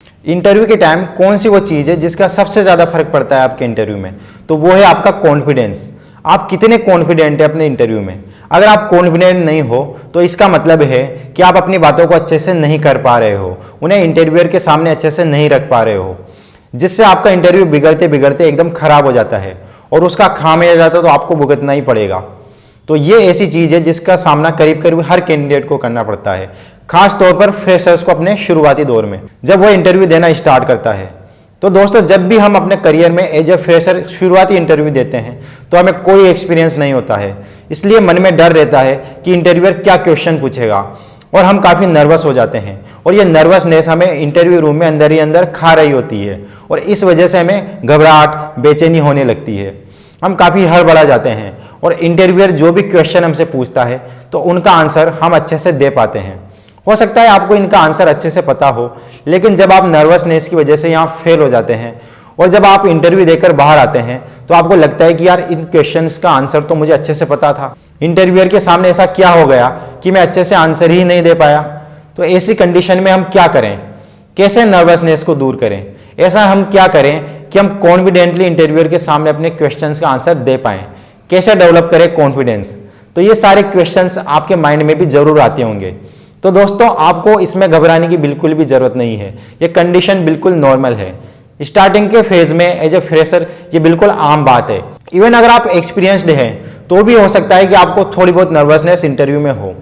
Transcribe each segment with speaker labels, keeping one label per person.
Speaker 1: Interview के time कौन सी वो चीज़ है जिसका सबसे ज़्यादा फर्क पड़ता है आपके इंटरव्यू में, तो वो है आपका कॉन्फिडेंस। आप कितने कॉन्फिडेंट है अपने इंटरव्यू में। अगर आप कॉन्फिडेंट नहीं हो तो इसका मतलब है कि आप अपनी बातों को अच्छे से नहीं कर पा रहे हो, उन्हें इंटरव्यूअर के सामने अच्छे से नहीं रख पा रहे हो, जिससे आपका इंटरव्यू बिगड़ते बिगड़ते एकदम खराब हो जाता है और उसका खामियाजा तो आपको भुगतना ही पड़ेगा। तो ये ऐसी चीज़ है जिसका सामना करीब करीब हर कैंडिडेट को करना पड़ता है, खास तौर पर फ्रेशर्स को अपने शुरुआती दौर में जब वो इंटरव्यू देना स्टार्ट करता है। तो दोस्तों, जब भी हम अपने करियर में एज ए फ्रेशर शुरुआती इंटरव्यू देते हैं तो हमें कोई एक्सपीरियंस नहीं होता है, इसलिए मन में डर रहता है कि इंटरव्यूअर क्या क्वेश्चन पूछेगा और हम काफ़ी नर्वस हो जाते हैं और ये नर्वसनेस हमें इंटरव्यू रूम में अंदर ही अंदर खा रही होती है और इस वजह से हमें घबराहट, बेचैनी होने लगती है। हम काफ़ी हड़बड़ा जाते हैं और इंटरव्यूअर जो भी क्वेश्चन हमसे पूछता है तो उनका आंसर हम अच्छे से दे पाते हैं। हो सकता है आपको इनका आंसर अच्छे से पता हो, लेकिन जब आप नर्वसनेस की वजह से यहाँ फेल हो जाते हैं और जब आप इंटरव्यू देकर बाहर आते हैं तो आपको लगता है कि यार इन क्वेश्चंस का आंसर तो मुझे अच्छे से पता था, इंटरव्यूअर के सामने ऐसा क्या हो गया कि मैं अच्छे से आंसर ही नहीं दे पाया। तो ऐसी कंडीशन में हम क्या करें, कैसे नर्वसनेस को दूर करें, ऐसा हम क्या करें कि हम कॉन्फिडेंटली इंटरव्यूअर के सामने अपने क्वेश्चंस का आंसर दे पाएं, कैसे डेवलप करें कॉन्फिडेंस। तो ये सारे क्वेश्चंस आपके माइंड में भी जरूर आते होंगे। तो दोस्तों, आपको इसमें घबराने की बिल्कुल भी जरूरत नहीं है, ये कंडीशन बिल्कुल नॉर्मल है। स्टार्टिंग के फेज में एज ए फ्रेशर ये बिल्कुल आम बात है। इवन अगर आप एक्सपीरियंसड हैं तो भी हो सकता है कि आपको थोड़ी बहुत नर्वसनेस इंटरव्यू में हो।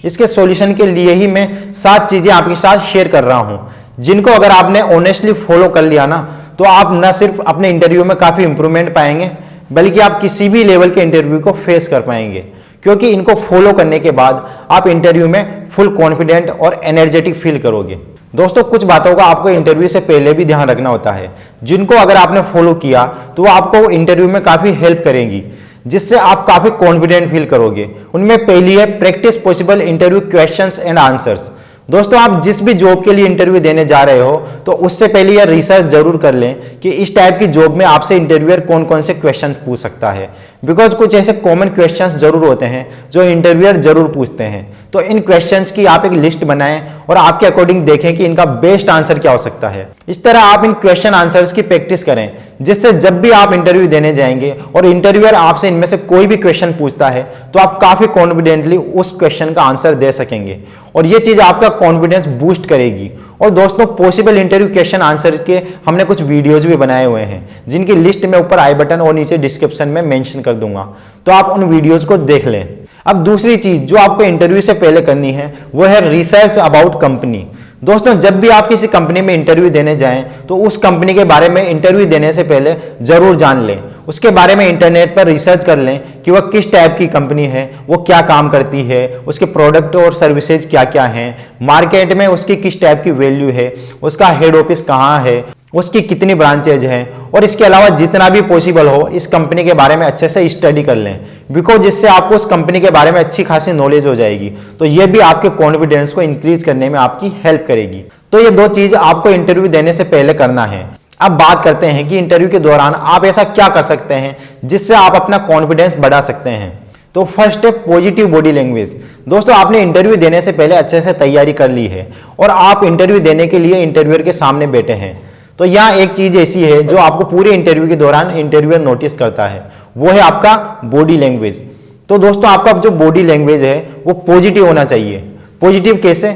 Speaker 1: इसके सॉल्यूशन के लिए ही मैं 7 चीजें आपके साथ शेयर कर रहा हूं, जिनको अगर आपने ऑनेस्टली फॉलो कर लिया ना तो आप न सिर्फ अपने इंटरव्यू में काफी इंप्रूवमेंट पाएंगे, बल्कि आप किसी भी लेवल के इंटरव्यू को फेस कर पाएंगे, क्योंकि इनको फॉलो करने के बाद आप इंटरव्यू में फुल कॉन्फिडेंट और एनर्जेटिक फील करोगे। दोस्तों, कुछ बातों का आपको इंटरव्यू से पहले भी ध्यान रखना होता है, जिनको अगर आपने फॉलो किया तो वो आपको इंटरव्यू में काफी हेल्प करेंगी, जिससे आप काफी कॉन्फिडेंट फील करोगे। उनमें पहली है practice possible interview questions and answers. दोस्तों, आप जिस भी जॉब के लिए इंटरव्यू देने जा रहे हो तो उससे पहले यह रिसर्च जरूर कर लें कि इस टाइप की जॉब में आपसे इंटरव्यूअर कौन कौन से क्वेश्चन पूछ सकता है, बिकॉज कुछ ऐसे कॉमन क्वेश्चंस जरूर होते हैं जो इंटरव्यूअर जरूर पूछते हैं। तो इन क्वेश्चंस की आप एक लिस्ट बनाएं और आपके अकॉर्डिंग देखें कि इनका बेस्ट आंसर क्या हो सकता है। इस तरह आप इन क्वेश्चन आंसर्स की प्रैक्टिस करें, जिससे जब भी आप इंटरव्यू देने जाएंगे और इंटरव्यूअर आपसे इनमें से कोई भी क्वेश्चन पूछता है तो आप काफी कॉन्फिडेंटली उस क्वेश्चन का आंसर दे सकेंगे और ये चीज आपका कॉन्फिडेंस बूस्ट करेगी। और दोस्तों, पॉसिबल इंटरव्यू क्वेश्चन आंसर के हमने कुछ वीडियोज भी बनाए हुए हैं, जिनकी लिस्ट मैं ऊपर आई बटन और नीचे डिस्क्रिप्शन में मेंशन कर दूंगा, तो आप उन वीडियोज को देख लें। अब दूसरी चीज जो आपको इंटरव्यू से पहले करनी है वो है रिसर्च अबाउट कंपनी। दोस्तों, जब भी आप किसी कंपनी में इंटरव्यू देने जाएं तो उस कंपनी के बारे में इंटरव्यू देने से पहले जरूर जान लें, उसके बारे में इंटरनेट पर रिसर्च कर लें कि वह किस टाइप की कंपनी है, वो क्या काम करती है, उसके प्रोडक्ट और सर्विसेज क्या क्या हैं, मार्केट में उसकी किस टाइप की वैल्यू है, उसका हेड ऑफिस कहाँ है, उसकी कितनी ब्रांचेज हैं, और इसके अलावा जितना भी पॉसिबल हो इस कंपनी के बारे में अच्छे से स्टडी कर लें, बिकॉज इससे आपको उस कंपनी के बारे में अच्छी खासी नॉलेज हो जाएगी। तो ये भी आपके कॉन्फिडेंस को इंक्रीज करने में आपकी हेल्प करेगी। तो ये 2 चीज आपको इंटरव्यू देने से पहले करना है। अब बात करते हैं कि इंटरव्यू के दौरान आप ऐसा क्या कर सकते हैं जिससे आप अपना कॉन्फिडेंस बढ़ा सकते हैं। तो फर्स्ट है पॉजिटिव बॉडी लैंग्वेज। दोस्तों, आपने इंटरव्यू देने से पहले अच्छे से तैयारी कर ली है और आप इंटरव्यू देने के लिए इंटरव्यूअर के सामने बैठे हैं, तो यहाँ एक चीज ऐसी है जो आपको पूरे इंटरव्यू के दौरान इंटरव्यूअर नोटिस करता है, वो है आपका बॉडी लैंग्वेज। तो दोस्तों, आपका जो बॉडी लैंग्वेज है वो पॉजिटिव होना चाहिए। पॉजिटिव कैसे?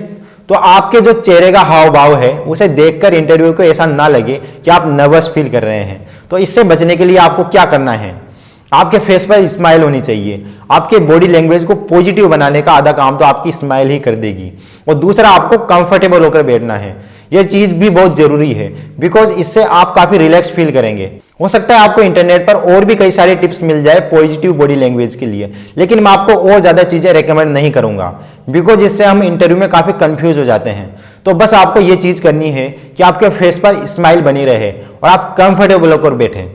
Speaker 1: तो आपके जो चेहरे का हाव भाव है उसे देखकर इंटरव्यू को ऐसा ना लगे कि आप नर्वस फील कर रहे हैं। तो इससे बचने के लिए आपको क्या करना है, आपके फेस पर स्माइल होनी चाहिए। आपके बॉडी लैंग्वेज को पॉजिटिव बनाने का आधा काम तो आपकी स्माइल ही कर देगी। और दूसरा, आपको कंफर्टेबल होकर बैठना है। यह चीज भी बहुत जरूरी है, बिकॉज इससे आप काफी रिलैक्स फील करेंगे। हो सकता है आपको इंटरनेट पर और भी कई सारे टिप्स मिल जाए पॉजिटिव बॉडी लैंग्वेज के लिए, लेकिन मैं आपको और ज्यादा चीजें रेकमेंड नहीं करूंगा, बिकॉज इससे हम इंटरव्यू में काफी कंफ्यूज हो जाते हैं। तो बस आपको यह चीज करनी है कि आपके फेस पर स्माइल बनी रहे और आप कंफर्टेबल होकर बैठे।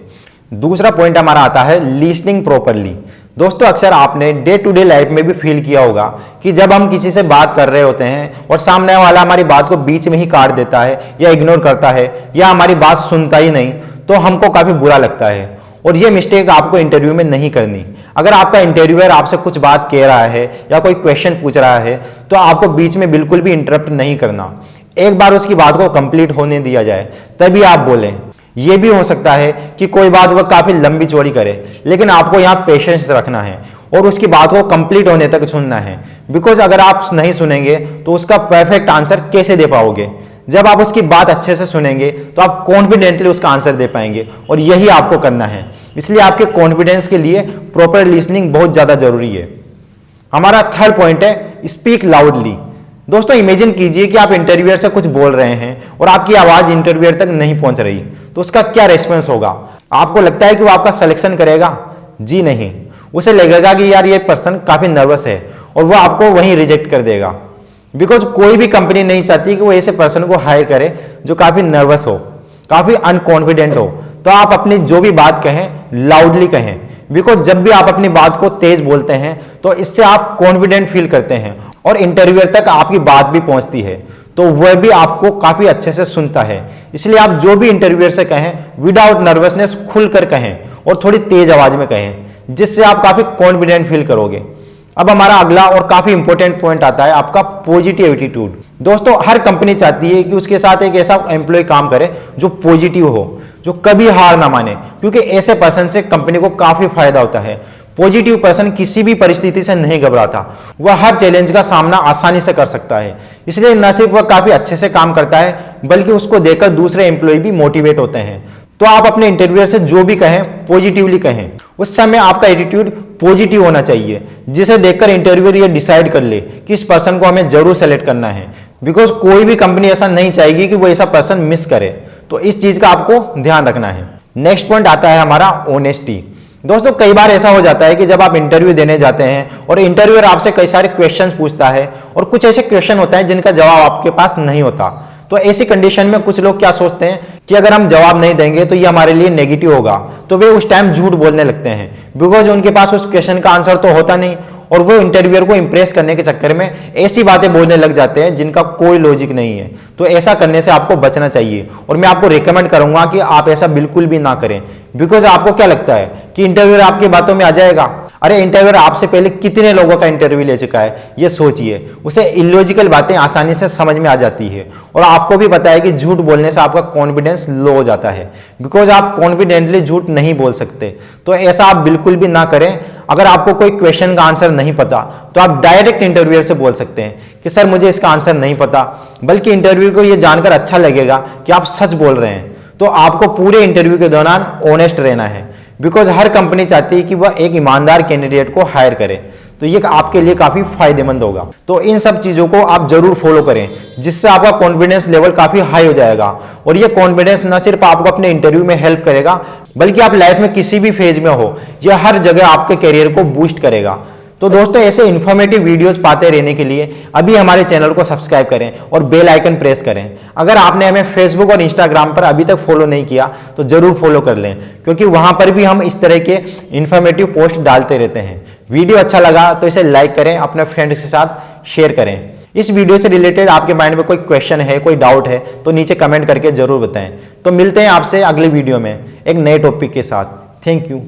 Speaker 1: दूसरा पॉइंट हमारा आता है लिसनिंग प्रॉपरली। दोस्तों, अक्सर आपने डे टू डे लाइफ में भी फील किया होगा कि जब हम किसी से बात कर रहे होते हैं और सामने वाला हमारी बात को बीच में ही काट देता है या इग्नोर करता है या हमारी बात सुनता ही नहीं, तो हमको काफी बुरा लगता है। और ये मिस्टेक आपको इंटरव्यू में नहीं करनी। अगर आपका इंटरव्यूअर आपसे कुछ बात कह रहा है या कोई क्वेश्चन पूछ रहा है तो आपको बीच में बिल्कुल भी इंटरप्ट नहीं करना। एक बार उसकी बात को कंप्लीट होने दिया जाए तभी आप बोलें। यह भी हो सकता है कि कोई बात वह काफी लंबी चौड़ी करे, लेकिन आपको यहाँ पेशेंस रखना है और उसकी बात को कंप्लीट होने तक सुनना है। बिकॉज अगर आप नहीं सुनेंगे तो उसका परफेक्ट आंसर कैसे दे पाओगे? जब आप उसकी बात अच्छे से सुनेंगे तो आप कॉन्फिडेंटली उसका आंसर दे पाएंगे, और यही आपको करना है। इसलिए आपके कॉन्फिडेंस के लिए प्रॉपर लिसनिंग बहुत ज्यादा जरूरी है। हमारा थर्ड पॉइंट है स्पीक लाउडली। दोस्तों इमेजिन कीजिए कि आप इंटरव्यूअर से कुछ बोल रहे हैं और आपकी आवाज इंटरव्यूअर तक नहीं पहुंच रही, तो उसका क्या रेस्पॉन्स होगा? आपको लगता है कि वो आपका सिलेक्शन करेगा? जी नहीं, उसे लगेगा कि यार ये पर्सन काफी नर्वस है और वो आपको वहीं रिजेक्ट कर देगा। बिकॉज कोई भी कंपनी नहीं चाहती कि वो ऐसे पर्सन को हायर करे जो काफी नर्वस हो, काफी अनकॉन्फिडेंट हो। तो आप अपनी जो भी बात कहें लाउडली कहें, बिकॉज जब भी आप अपनी बात को तेज बोलते हैं तो इससे आप कॉन्फिडेंट फील करते हैं और इंटरव्यूअर तक आपकी बात भी पहुंचती है, तो वह भी आपको काफी अच्छे से सुनता है। इसलिए आप जो भी इंटरव्यूअर से कहें विदाउट नर्वसनेस खुलकर कहें और थोड़ी तेज आवाज में कहें, जिससे आप काफी कॉन्फिडेंट फील करोगे। अब हमारा अगला और काफी इंपॉर्टेंट पॉइंट आता है आपका पॉजिटिव एटीट्यूड। दोस्तों हर कंपनी चाहती है कि उसके साथ एक ऐसा एम्प्लॉय काम करे जो पॉजिटिव हो, जो कभी हार ना माने, क्योंकि ऐसे पर्सन से कंपनी को काफी फायदा होता है। पॉजिटिव पर्सन किसी भी परिस्थिति से नहीं घबराता, वह हर चैलेंज का सामना आसानी से कर सकता है। इसलिए न सिर्फ वह काफी अच्छे से काम करता है, बल्कि उसको देखकर दूसरे एम्प्लॉय भी मोटिवेट होते हैं। तो आप अपने इंटरव्यूअर से जो भी कहें पॉजिटिवली कहें। उस समय आपका एटीट्यूड पॉजिटिव होना चाहिए, जिसे देखकर इंटरव्यूअर ये डिसाइड कर ले कि इस पर्सन को हमें जरूर सेलेक्ट करना है। बिकॉज कोई भी कंपनी ऐसा नहीं चाहेगी कि वो ऐसा पर्सन मिस करे, तो इस चीज का आपको ध्यान रखना है। नेक्स्ट पॉइंट आता है हमारा ऑनेस्टी। दोस्तों कई बार ऐसा हो जाता है कि जब आप इंटरव्यू देने जाते हैं और इंटरव्यूअर आपसे कई सारे क्वेश्चंस पूछता है और कुछ ऐसे क्वेश्चन होते हैं जिनका जवाब आपके पास नहीं होता, तो ऐसी कंडीशन में कुछ लोग क्या सोचते हैं कि अगर हम जवाब नहीं देंगे तो ये हमारे लिए नेगेटिव होगा, तो वे उस टाइम झूठ बोलने लगते हैं। बिकॉज उनके पास उस क्वेश्चन का आंसर तो होता नहीं, और वो इंटरव्यूअर को इंप्रेस करने के चक्कर में ऐसी बातें बोलने लग जाते हैं जिनका कोई लॉजिक नहीं है। तो ऐसा करने से आपको बचना चाहिए, और मैं आपको रिकमेंड करूंगा कि आप ऐसा बिल्कुल भी ना करें। बिकॉज आपको क्या लगता है कि इंटरव्यूअर आपकी बातों में आ जाएगा? अरे इंटरव्यूअर आपसे पहले कितने लोगों का इंटरव्यू ले चुका है, ये सोचिए। उसे इलॉजिकल बातें आसानी से समझ में आ जाती है, और आपको भी पता है कि झूठ बोलने से आपका कॉन्फिडेंस लो हो जाता है, बिकॉज आप कॉन्फिडेंटली झूठ नहीं बोल सकते। तो ऐसा आप बिल्कुल भी ना करें। अगर आपको कोई क्वेश्चन का आंसर नहीं पता तो आप डायरेक्ट इंटरव्यूअर से बोल सकते हैं कि सर मुझे इसका आंसर नहीं पता, बल्कि इंटरव्यू को यह जानकर अच्छा लगेगा कि आप सच बोल रहे हैं। तो आपको पूरे इंटरव्यू के दौरान ऑनेस्ट रहना है, बिकॉज हर कंपनी चाहती है कि वह एक ईमानदार कैंडिडेट को हायर करे। तो ये आपके लिए काफी फायदेमंद होगा। तो इन सब चीजों को आप जरूर फॉलो करें, जिससे आपका कॉन्फिडेंस लेवल काफी हाई हो जाएगा। और ये कॉन्फिडेंस न सिर्फ आपको अपने इंटरव्यू में हेल्प करेगा, बल्कि आप लाइफ में किसी भी फेज में हो, यह हर जगह आपके करियर को बूस्ट करेगा। तो दोस्तों ऐसे इन्फॉर्मेटिव वीडियोस पाते रहने के लिए अभी हमारे चैनल को सब्सक्राइब करें और बेल आइकन प्रेस करें। अगर आपने हमें फेसबुक और इंस्टाग्राम पर अभी तक फॉलो नहीं किया तो जरूर फॉलो कर लें, क्योंकि वहां पर भी हम इस तरह के इन्फॉर्मेटिव पोस्ट डालते रहते हैं। वीडियो अच्छा लगा तो इसे लाइक करें, अपने फ्रेंड्स के साथ शेयर करें। इस वीडियो से रिलेटेड आपके माइंड में कोई क्वेश्चन है, कोई डाउट है, तो नीचे कमेंट करके जरूर बताएं। तो मिलते हैं आपसे अगले वीडियो में एक नए टॉपिक के साथ। Thank you.